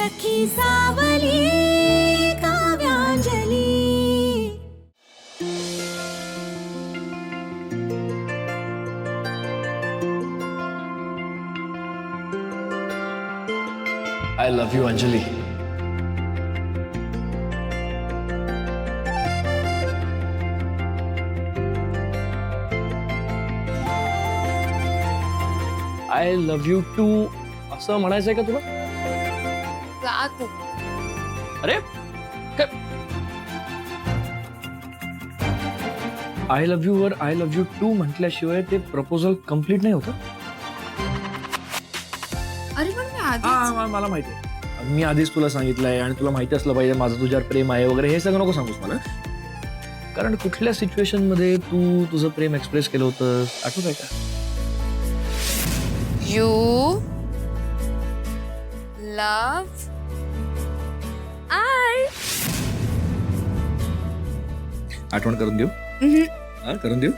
सखी सावली काव्यांजली. I love you, Anjali. I love you too. असं म्हणायचंय का तुला? जा तू. अरे आय लव्ह यू वर आय लव्ह यू टू म्हटल्याशिवाय ते प्रपोजल कम्प्लीट नाही होतं. अरे पण मी आधी मला माहिती आहे. मी आधीच तुला सांगितलंय आणि तुला माहिती असलं पाहिजे माझं तुझ्यावर प्रेम आहे वगैरे हे सगळं नको सांगूस मला. कारण कुठल्या सिच्युएशन मध्ये तू तुझं प्रेम एक्सप्रेस केलं होतं आठवत आहे का? You love I. आठवण करून देऊ? करून देऊ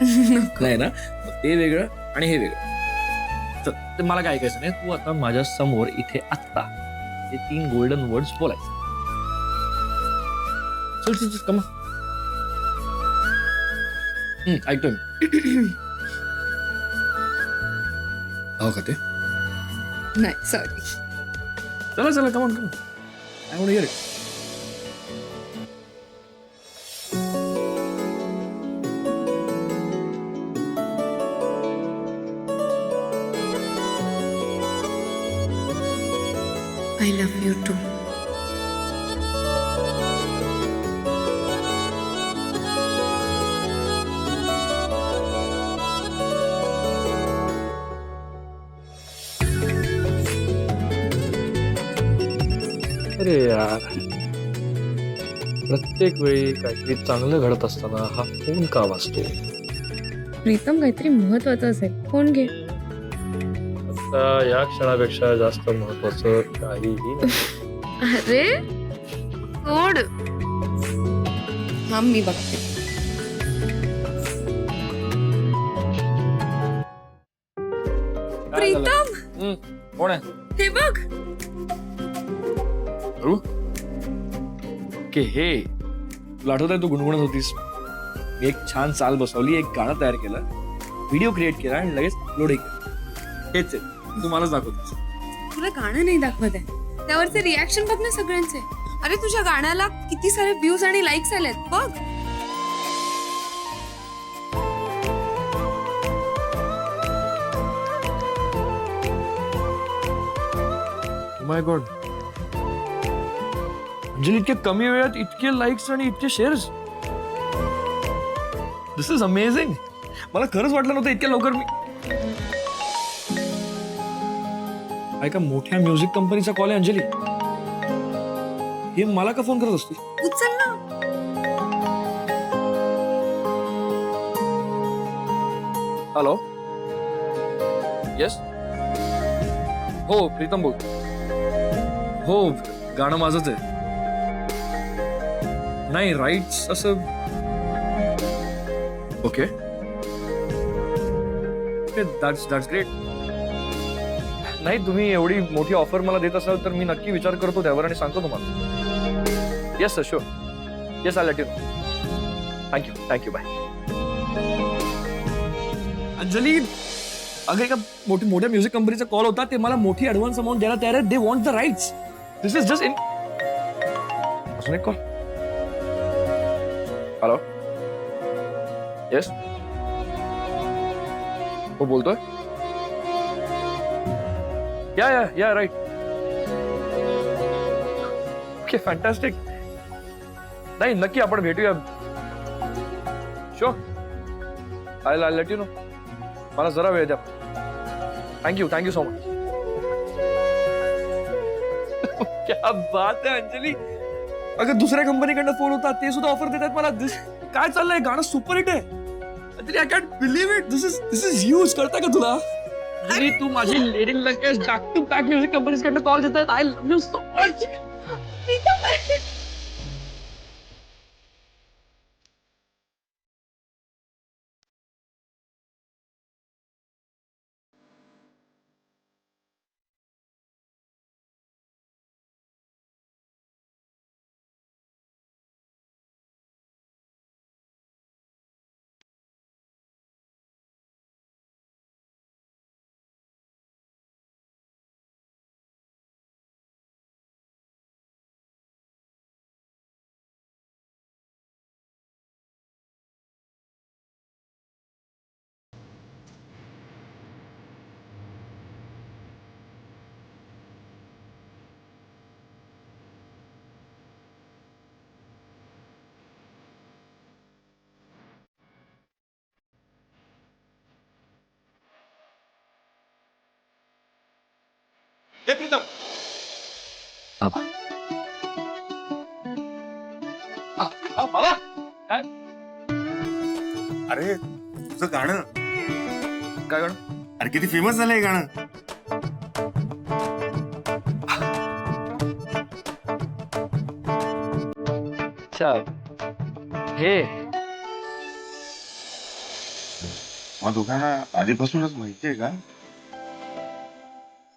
नाही ना. मग ते वेगळं आणि हे वेगळं. तर मला काय ऐकायचं नाही. तू आता माझ्या समोर इथे आत्ता हे 3 गोल्डन वर्ड्स बोलायचे. चल चल चल कमा. ऐकतोय मी. हो का ते? नाही सॉरी. चला चला come on come on. I want here it. I love you too. अरे यार प्रत्येक वेळी काहीतरी चांगलं घडत असताना हा फोन का वाजतो? प्रीतम काहीतरी महत्वाचं असेल. फोन घे. आता या क्षणापेक्षा जास्त महत्वाचं काहीही नाही. अरे सोड. हा मी बघते. काय झालं? प्रीतम कोण आहे? हे बघ. ओके हे तुला आठवत आहे तू गुणगुणत होतीस. मी एक छान चाल बसवली, एक गाणं तयार केलं, व्हिडिओ क्रिएट केला आणि लगेच अपलोडही केलं. हेच आहे तू मलाच दाखवतेस. तुला गाणं नाही दाखवत आहे, त्यावरचे रिॲक्शन बघ ना सगळ्यांचे. अरे तुझ्या गाण्याला किती सारे व्ह्यूज आणि लाईक्स आलेत बघ. माय गॉड अंजली, इतके कमी वेळात इतके लाईक्स आणि इतके शेअर्स. This is amazing. मला खरंच वाटलं नव्हतं इतक्या लवकर मी. ऐका मोठ्या म्युझिक कंपनीचा कॉल आहे अंजली. हे मला का फोन करत असते? उचल ना. Hello yes. हो प्रीतम बोल. हो गाणं माझंच आहे. नाही राईट्स असं. Okay that's great. नाही तुम्ही एवढी मोठी ऑफर मला देत असाल तर मी नक्की विचार करतो त्यावर आणि सांगतो तुम्हाला. Yes sir sure. Yes I let you know. Thank you bye. Anjali अगं एका मोठ्या म्युझिक कंपनीचा कॉल होता. ते मला मोठी ऍडव्हान्स अमाऊंट द्यायला तयार आहे. They want the rights. This is just in. अजून एक कॉल. Hello yes. हो बोलतोय. या राईट. Okay fantastic. नाही नक्की आपण भेटूया. Sure I let you no. मला जरा वेळ द्या. Thank you so much. क्या बात आहे अंजली. अगं दुसऱ्या कंपनीकडनं फोन होता, ते सुद्धा ऑफर देतात मला. काय चाललंय? गाणं सुपर हिट आहे Anjali. I can't believe it. This is huge. कळतं का तुला? अंजली तू माझी lyric language back to back music कंपनीकडनं कॉल देतात. I love you so much. हे प्रीतम बाबा अरे तुझं गाणं काय गण अरे किती फेमस झालंय गाणं. अच्छा हे मग दोघांना आधीपासूनच माहितीये का?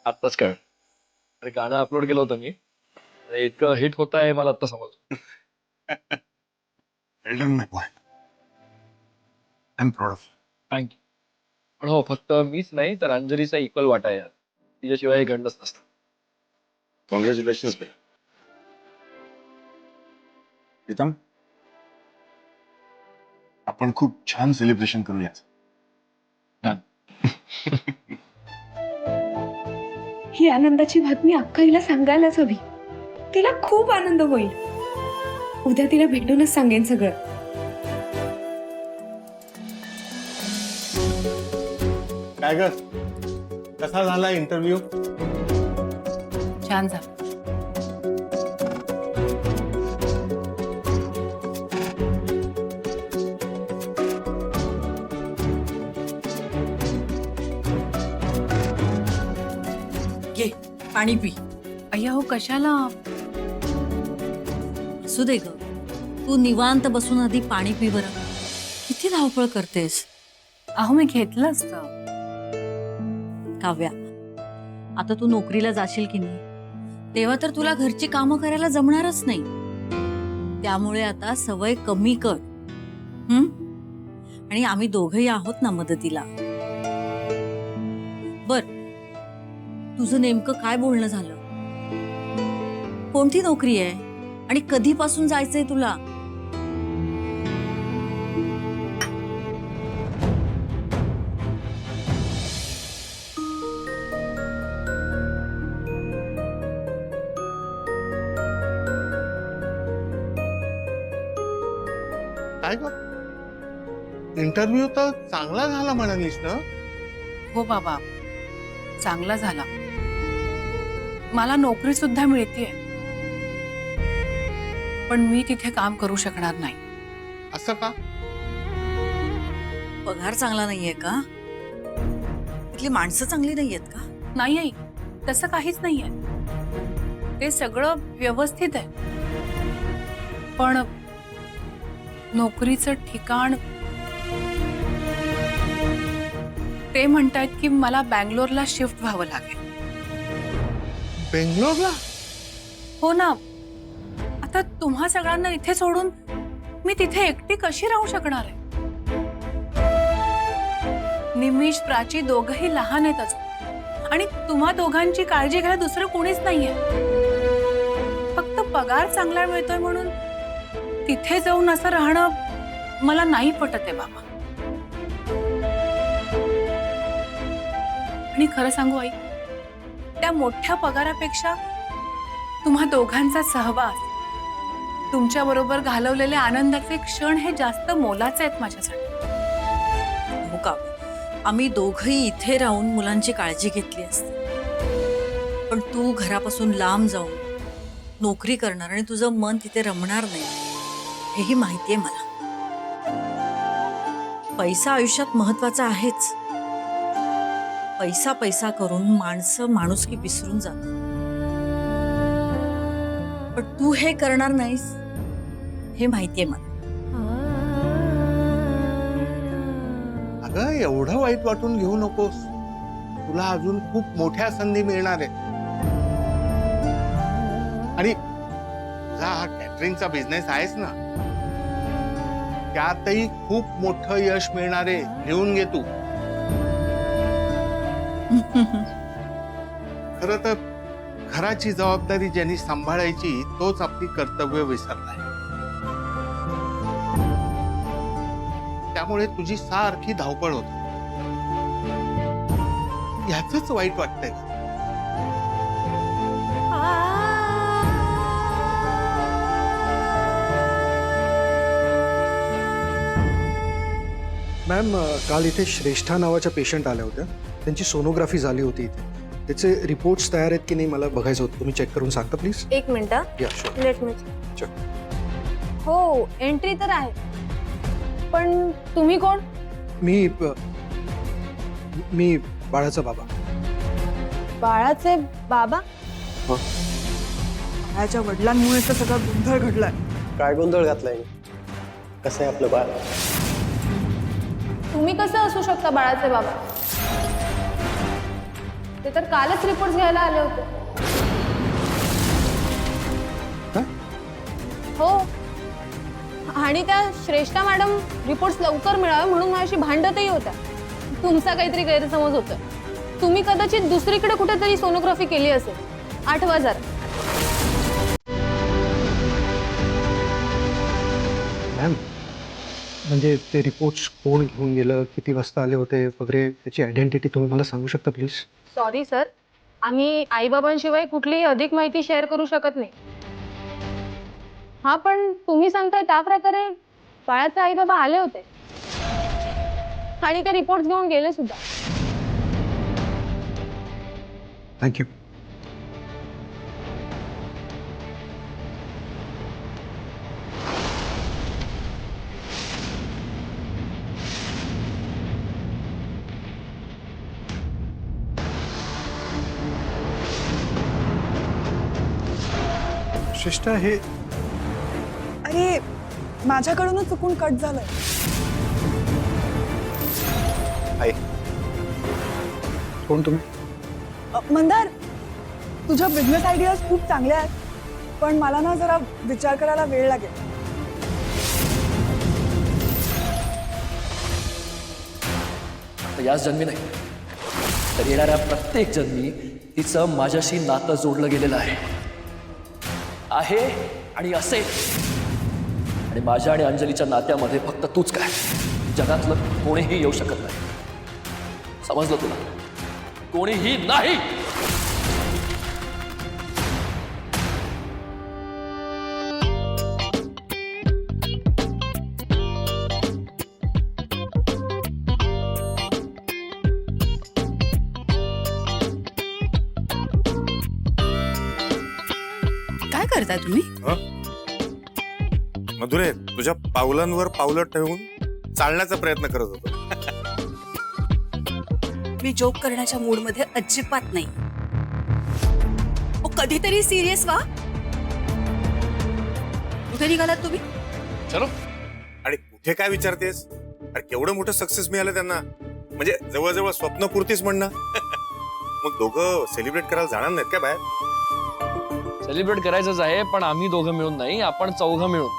आत्ताच कळ. अरे गाणं अपलोड केलं होतं मी. अरे इतकं हिट होत आहे मला आत्ता समजलं. Well done, my boy. I'm proud of you. Thank you. पण हो फक्त मीच नाही तर अंजलीचा इक्वल वाटा आहे यात. तिच्याशिवाय हे घडलंच नसतं. Congratulations, babe. प्रीतम आपण खूप छान सेलिब्रेशन करूया. ही आनंदाची बातमी अक्काईला सांगायलाच हवी. तिला खूप आनंद होईल. उद्या तिला भेटूनच सांगेन सगळं. काय ग कसा झाला इंटरव्ह्यू? छान झालं. घे पाणी पी. अय्या हो कशाला? असू दे ग, तू निवांत बसून आधी पाणी पी बरं. किती धावपळ करतेस. अहो मी घेतलं असतं. काव्या, आता तू नोकरीला जाशील की नाही तेव्हा तर तुला घरची कामं करायला जमणारच नाही. त्यामुळे आता सवय कमी कर. आणि आम्ही दोघंही आहोत ना मदतीला. बर, तुझं नेमकं काय बोलणं झालं? कोणती नोकरी आहे आणि कधीपासून जायचंय तुला? काय ग इंटरव्ह्यू तर चांगला झाला म्हणालीस ना? हो बाबा, चांगला झाला. मला नोकरी सुद्धा मिळतेय, पण मी तिथे काम करू शकणार नाही. असं का? पगार चांगला नाहीये का? तिथली माणसं चांगली नाहीयेत का? नाही आई, तसं काहीच नाहीये. ते सगळं व्यवस्थित आहे, पण नोकरीचं ठिकाण ते म्हणतायत की मला बँगलोरला शिफ्ट व्हावं लागेल. बेंगलोरला? हो ना. आता तुम्हा सगळ्यांना इथे सोडून मी तिथे एकटी कशी राहू शकणार आहे? निमिष, प्राची दोघंही लहान आहेत अजून, आणि तुम्हा दोघांची काळजी घ्यायला दुसरं कोणीच नाहीये. फक्त पगार चांगला मिळतोय म्हणून तिथे जाऊन असं राहणं मला नाही पटत आहे बाबा. आणि खरं सांगू आई, त्या मोठ्या पगारापेक्षा तुम्हा दोघांचा सहवास, तुमच्या बरोबर घालवलेले आनंदाचे क्षण हे जास्त मोलाचे आहेत माझ्यासाठी. हो का? आम्ही दोघंही इथे राहून मुलांची काळजी घेतली असते, पण तू घरापासून लांब जाऊन नोकरी करणार आणि तुझं मन तिथे रमणार नाही हेही माहितीये मला. पैसा आयुष्यात महत्वाचा आहेच. पैसा पैसा करून माणसं माणुसकी विसरून जातात. पण तू हे करणार नाहीस हे माहितीये मला. अगं एवढं वाईट वाटून घेऊ नकोस. तुला अजून खूप मोठ्या संधी मिळणार आहेत. आणि तुझा हा कॅटरिंगचा बिझनेस आहेस ना, त्यातही खूप मोठं यश मिळणार आहे. लिहून घे तू. खरं तर घराची जबाबदारी ज्यांनी सांभाळायची तोच आपली कर्तव्य विसरलाय. त्यामुळे तुझी सारखी धावपळ होते. याच वाईट वाटतंय का? मॅम, काल इथे श्रेष्ठा नावाच्या पेशंट आल्या होत्या. त्यांची सोनोग्राफी झाली होती इथे. त्याचे रिपोर्ट्स तयार आहेत की नाही मला बघायचं होतं. तुम्ही चेक करून सांगता प्लीज. एक मिनिट या शुअर. Let me Sure. हो एंट्री तर आहे पण तुम्ही कोण? मी बाळाचा बाबा. बाळाचे बाबा? बाळाच्या वडिलांमुळे तर सगळा गोंधळ घडलाय. काय गोंधळ घातलाय? कसं आहे आपलं बाळ? तुम्ही कसं असू शकता बाळाचे बाबा? ते तर कालच रिपोर्ट घ्यायला आले होते. काय? हो आणि त्या श्रेष्ठा मॅडम रिपोर्ट्स लवकर मिळावे म्हणून माझ्याशी भांडतही होत्या. तुमचा काहीतरी गैरसमज होता. तुम्ही कदाचित दुसरीकडे कुठेतरी सोनोग्राफी केली असेल. आठवा जरा. मॅम म्हणजे ते रिपोर्ट्स कोण घेऊन गेलं, किती वाजता आले होते वगैरे त्याची आयडेंटिटी तुम्ही मला सांगू शकता प्लीज? सॉरी सर, आम्ही आईबाबांशिवाय कुठलीही अधिक माहिती शेअर करू शकत नाही. हा पण तुम्ही सांगताय त्या प्रकारे बाळाचे आईबाबा आले होते आणि ते रिपोर्ट घेऊन गेले सुद्धा. थँक्यू. शिष्टा हे अरे माझ्याकडूनच चुकून कट झालंय. आहे कोण तुम्ही? मंदार, तुझ्या बिझनेस आयडियाज खूप चांगल्या आहेत पण मला ना जरा विचार करायला वेळ लागेल. याच जन्मी नाही तर येणाऱ्या प्रत्येक जन्मी तिचं माझ्याशी नातं जोडलं गेलेलं आहे आणि असेल. आणि माझ्या आणि अंजलीच्या नात्यामध्ये फक्त तूच काय, जगातलं कोणीही येऊ शकत नाही. समजलं तुला? कोणीही नाही. काय करताय तुम्ही? मधुरे, तुझ्या पावलांवर पावलं ठेवून चालण्याचा प्रयत्न करत होतो. मी जोक करण्याच्या मूड मध्ये अजिबात नाही. कधीतरी सिरियस व्हा. कुठे निघालात तुम्ही? चलो. आणि कुठे काय विचारतेस? अरे केवढं मोठं सक्सेस मिळालं त्यांना. म्हणजे जवळजवळ स्वप्नपूर्तीच म्हणणं. मग दोघं सेलिब्रेट करायला जाणार नाहीत का बाहेर? सेलिब्रेट करायचंच आहे पण आम्ही दोघं मिळून नाही, आपण चौघं मिळून.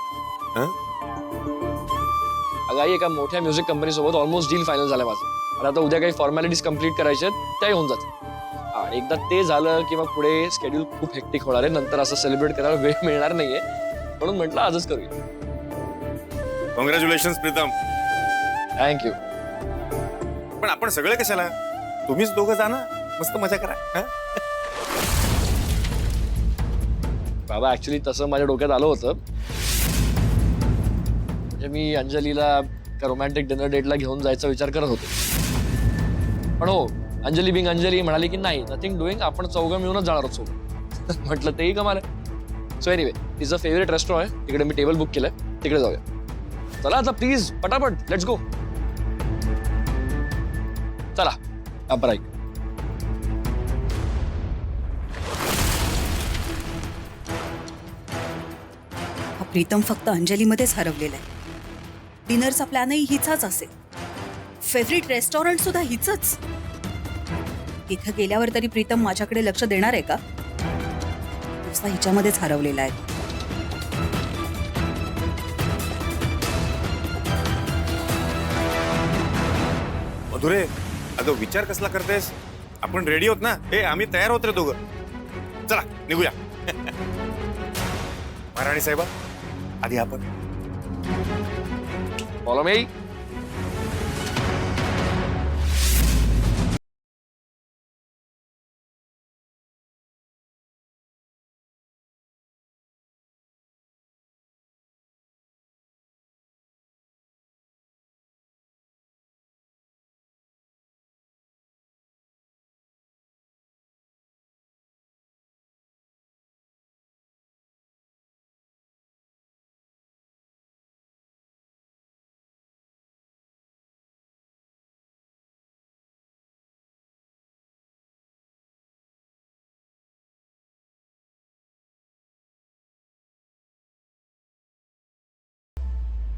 अगं आई, एका मोठ्या म्युझिक कंपनी सोबत ऑलमोस्ट डील फायनल झालं माझं. आणि आता उद्या काही फॉर्मॅलिटीज कम्प्लीट करायच्या आहेत, त्या होऊन जातात. आणि एकदा ते झालं की मग पुढे स्केड्यूल खूप हेक्टिक होणार आहे. नंतर असं सेलिब्रेट करायला वेळ मिळणार नाहीये, म्हणून म्हटलं आजच करूया. कॉंग्रॅच्युलेशन प्रीतम. थँक्यू. पण आपण सगळे कशाला? तुम्हीच दोघं जा ना, मस्त मजा करा. बाबा ऍक्च्युली तसं माझ्या डोक्यात आलं होतं. म्हणजे मी अंजलीला रोमॅन्टिक डिनर डेटला घेऊन जायचा विचार करत होतो. पण हो, अंजली बिंग अंजली म्हणाली की नाही, नथिंग डुईंग, आपण चौघं मिळूनच जाणार आहोत सोबत. म्हटलं तेही कमाल आहे. सो एनिवे, तिचं फेवरेट रेस्टॉरंट आहे, तिकडे मी टेबल बुक केलंय, तिकडे जाऊया. चला आता प्लीज पटापट, लेट्स गो. चला आपण ऐक. प्रीतम फक्त अंजलीमध्येच हरवलेला आहे. डिनरचा प्लॅनही हिचाच असेल. फेवरेट रेस्टॉरंट सुद्धा हिचंच. तिथं गेल्यावर तरी प्रीतम माझ्याकडे लक्ष देणार आहे का? नुसता हिच्यामध्येच हरवलेला आहे. मधुरे, अगं विचार कसला करतेस? आपण रेडी होत ना? हे आम्ही तयार होत रे दोघं. चला निघूया. महाराणी साहेबा, आधी आपण. Follow me.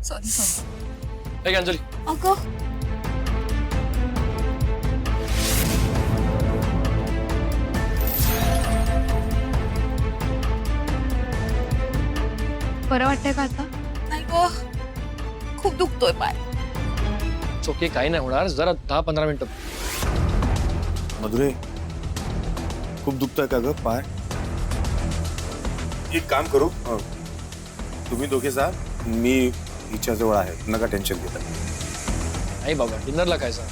Sorry sorry. हे घे अंजली. अगं बरं वाटतंय का आता? नाही गो, खूप दुखतोय पाय. ओके, काही नाही होणार. जरा 10-15 मिनिटं. मधुरे, खूप दुखतोय का ग पाय? एक काम करू, तुम्ही दोघे जा, मी हिच्या जवळ आहे, नका टेन्शन घेता. नाही बाबा, डिनरला काय सांग.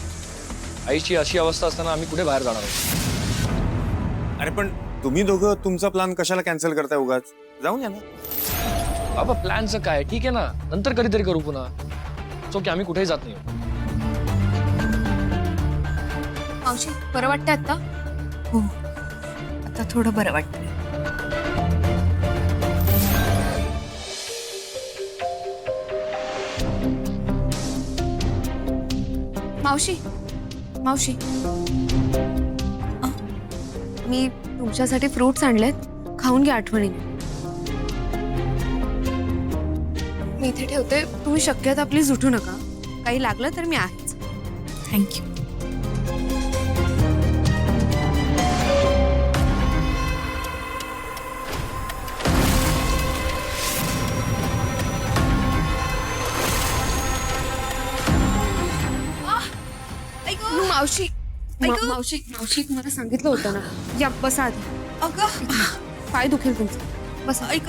आईची अशी अवस्था असताना आम्ही कुठे बाहेर जाणार आहोत? अरे पण तुम्ही दोघं तुमचा प्लॅन कशाला कॅन्सल करताय उगाच? जाऊन या ना. बाबा प्लॅनचं काय, ठीक आहे ना, नंतर कधीतरी करू पुन्हा. सो की आम्ही कुठेही जात नाही. मावशी बरं वाटतंय आता? हो, आता थोडं बरं वाटतंय. मावशी मावशी मी तुमच्यासाठी फ्रुट्स आणलेत, खाऊन घ्या आठवणीने. मी इथे ठेवते, तुम्ही शक्यता प्लीज उठू नका. काही लागलं तर मी आहेच. थँक्यू. मावशी मावशी मावशी तुम्हाला सांगितलं होतं ना. या बसा आधी. अगं पाय दुखेल तुमचं. बसा. ऐक,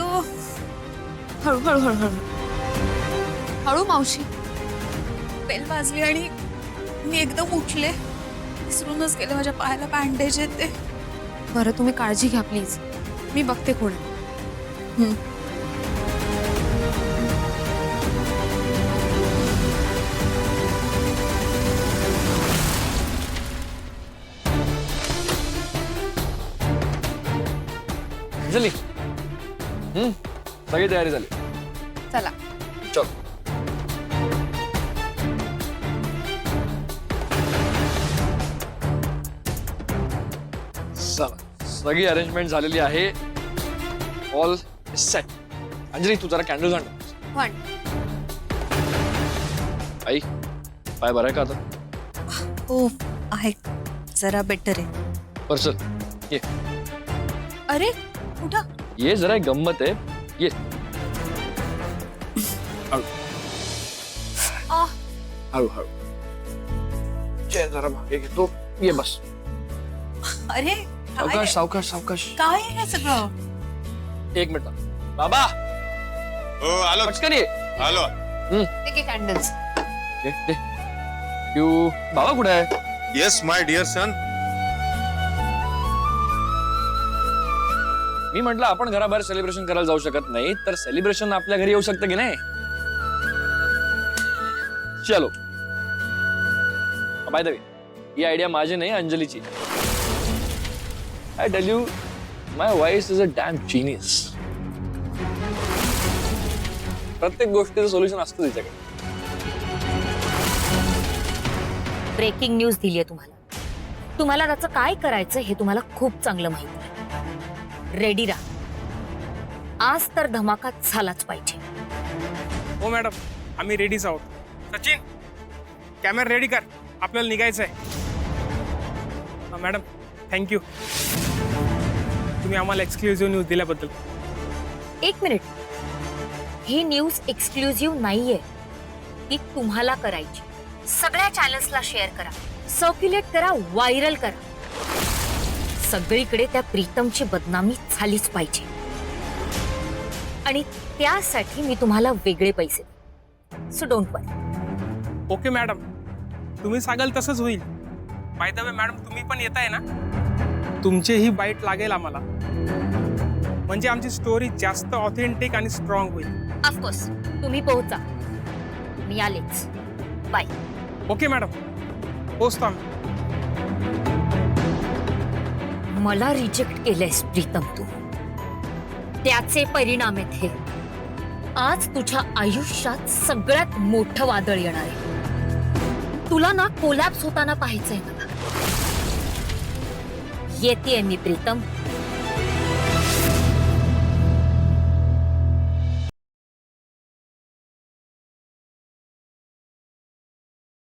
हळू हळू हळू हळू हळू मावशी. बेल वाजली आणि मी एकदम उठले. विसरूनच गेले, माझ्या पायाला बँडेज येते. बरं तुम्ही काळजी घ्या प्लीज. मी बघते कोण आहे. अंजली, सगळी तयारी झाली. चला. चल. सगळी अरेंजमेंट झालेली आहे. All set. अंजली तू जरा कॅन्डल आण. वन. आई पाय बरं आहे का आता? हो आहे, जरा बेटर आहे. बरं चल ये. अरे कुठं? ये जरा एक गंमत आहे. ये हळू हळू हळू. जरा मागे घेतो. ये बस. अरे सावकाश सावकाश सावकाश. काय आहे हे सगळं? एक मिनिट बाबा. हो आलो. पटकन ये. आलो. कॅन्डल्स. They, they. यू बाबा कुठे आहे? येस माय डिअर सन. मी म्हटलं आपण घराबाहेर सेलिब्रेशन करायला जाऊ शकत नाही, तर सेलिब्रेशन आपल्या घरी येऊ शकतं की नाही? चलो. बाय द वे, ही आयडिया माझी नाही, अंजलीची. I tell you, my wife is a damn genius. प्रत्येक गोष्टीचं सोल्युशन असतं तिच्याकडे. ब्रेकिंग न्यूज दिली आहे तुम्हाला. तुम्हाला त्याचं काय करायचं हे तुम्हाला खूप चांगलं माहिती आहे. रेडी राहा. आज तर धमाका झालाच पाहिजे. हो मॅडम, आम्ही रेडीच आहोत. सचिन, कॅमेरा रेडी कर, आपल्याला निघायचं आहे. मॅडम थँक्यू, तुम्ही आम्हाला एक्सक्लुझिव्ह न्यूज दिल्याबद्दल. एक मिनिट, ही न्यूज एक्सक्लुझिव्ह नाहीये. ती तुम्हाला करायची. सगळ्या चॅनल्सला शेअर करा, सर्क्युलेट करा, व्हायरल करा. सगळीकडे त्या प्रीतमची बदनामी झालीच पाहिजे. आणि त्यासाठी मी तुम्हाला वेगळे पैसे देईन. So don't worry. Okay madam, तुम्ही सांगाल तसंच होईल. बाय द वे मॅडम, तुम्ही पण येताय ना? तुमचेही बाईट लागेल आम्हाला, म्हणजे आमची स्टोरी जास्त ऑथेंटिक आणि स्ट्रॉंग होईल. ऑफकोर्स तुम्ही पोहोचा. मी आलेच. बाय. ओके मॅडम, पोचतो आम्ही. मला रिजेक्ट केलंयस प्रीतम तू. त्याचे परिणाम आहेत हे. आज तुझ्या आयुष्यात सगळ्यात मोठं वादळ येणार आहे. तुला ना कोलॅप्स होताना पाहायचंय मला. येतेय मी प्रीतम.